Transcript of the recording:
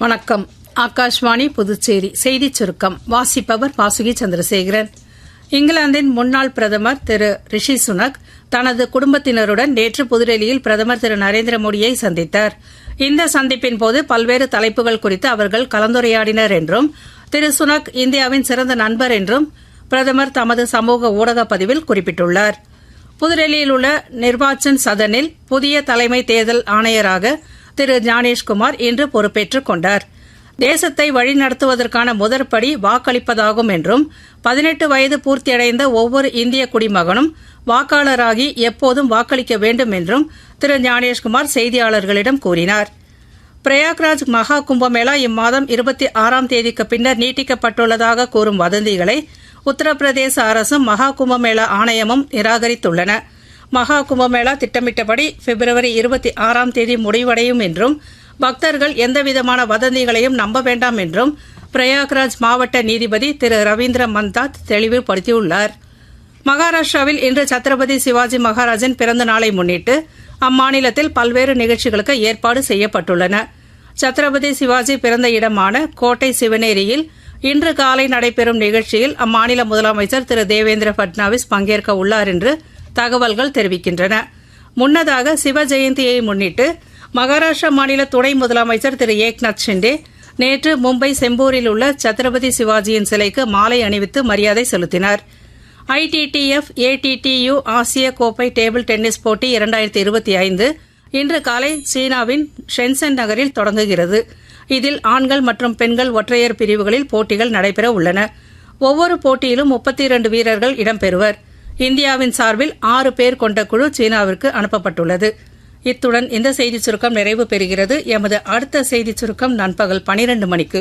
வணக்கம். ஆகாஷ்வாணி புதுச்சேரி செய்திச் சுருக்கம் வாசிப்பவர் வாசுகி சந்திரசேகரன். இங்கிலாந்தின் முன்னாள் பிரதமர் திரு ரிஷி சுனக் தனது குடும்பத்தினருடன் நேற்று புதுடெல்லியில் பிரதமர் திரு நரேந்திர மோடியை சந்தித்தார். இந்த சந்திப்பின் போது பல்வேறு தலைப்புகள் குறித்து அவர்கள் கலந்துரையாடினர் என்றும் திரு சுனக் இந்தியாவின் சிறந்த நண்பர் என்றும் பிரதமர் தமது சமூக ஊடக பதிவில் குறிப்பிட்டுள்ளார். புதுடெல்லியில் உள்ள நிர்வாச்சன் சதனில் புதிய தலைமை தேர்தல் ஆணையராக திரு ஞானேஷ்குமார் இன்று பொறுப்பேற்றுக் கொண்டார். தேசத்தை வழிநடத்துவதற்கான முதற்படி வாக்களிப்பதாகும் என்றும் 18 வயது பூர்த்தியடைந்த ஒவ்வொரு இந்திய குடிமகனும் வாக்காளராகி எப்போதும் வாக்களிக்க வேண்டும் என்றும் திரு ஞானேஷ்குமார் செய்தியாளர்களிடம் கூறினார். பிரயாக்ராஜ் மகா கும்பமேளா இம்மாதம் 26ஆம் தேதிக்கு பின்னர் நீட்டிக்கப்பட்டுள்ளதாக கூறும் வதந்திகளை உத்தரப்பிரதேச அரசும் மகா கும்பமேளா ஆணையமும் நிராகரித்துள்ளன. மகா கும்பமேளா திட்டமிட்டபடி பிப்ரவரி 26ஆம் தேதி முடிவடையும் என்றும் பக்தர்கள் எந்தவிதமான வதந்திகளையும் நம்ப வேண்டாம் என்றும் பிரயாக்ராஜ் மாவட்ட நீதிபதி திரு ரவீந்திர மந்தாத் தெளிவுபடுத்தியுள்ளார். மகாராஷ்டிராவில் இன்று சத்ரபதி சிவாஜி மகாராஜின் பிறந்த நாளை முன்னிட்டு அம்மாநிலத்தில் பல்வேறு நிகழ்ச்சிகளுக்கு ஏற்பாடு செய்யப்பட்டுள்ளன. சத்ரபதி சிவாஜி பிறந்த இடமான கோட்டை சிவனேரியில் இன்று காலை நடைபெறும் நிகழ்ச்சியில் அம்மாநில முதலமைச்சர் திரு தேவேந்திர பட்னாவிஸ் பங்கேற்க உள்ளார் என்று தகவல்கள் தெரிவிக்கின்றன. முன்னதாக சிவ ஜெயந்தியை முன்னிட்டு மகாராஷ்டிரா மாநில துணை முதலமைச்சர் திரு ஏக்நாத் ஷிண்டே நேற்று மும்பை செம்பூரில் உள்ள சத்ரபதி சிவாஜியின் சிலைக்கு மாலை அணிவித்து மரியாதை செலுத்தினார். ITTF ATTU ஆசிய கோப்பை டேபிள் டென்னிஸ் போட்டி 2025 இன்று காலை சீனாவின் ஷென்சன் நகரில் தொடங்குகிறது. இதில் ஆண்கள் மற்றும் பெண்கள் ஒற்றையர் பிரிவுகளில் போட்டிகள் நடைபெற உள்ளன. ஒவ்வொரு போட்டியிலும் 32 வீரர்கள் இடம்பெறுவர். இந்தியாவின் சார்பில் 6 பேர் கொண்ட குழு சீனாவிற்கு அனுப்பப்பட்டுள்ளது. இத்துடன் இந்த செய்திச் சுருக்கம் நிறைவு பெறுகிறது. எமது அடுத்த செய்திச் சுருக்கம் நண்பகல் 12 மணிக்கு.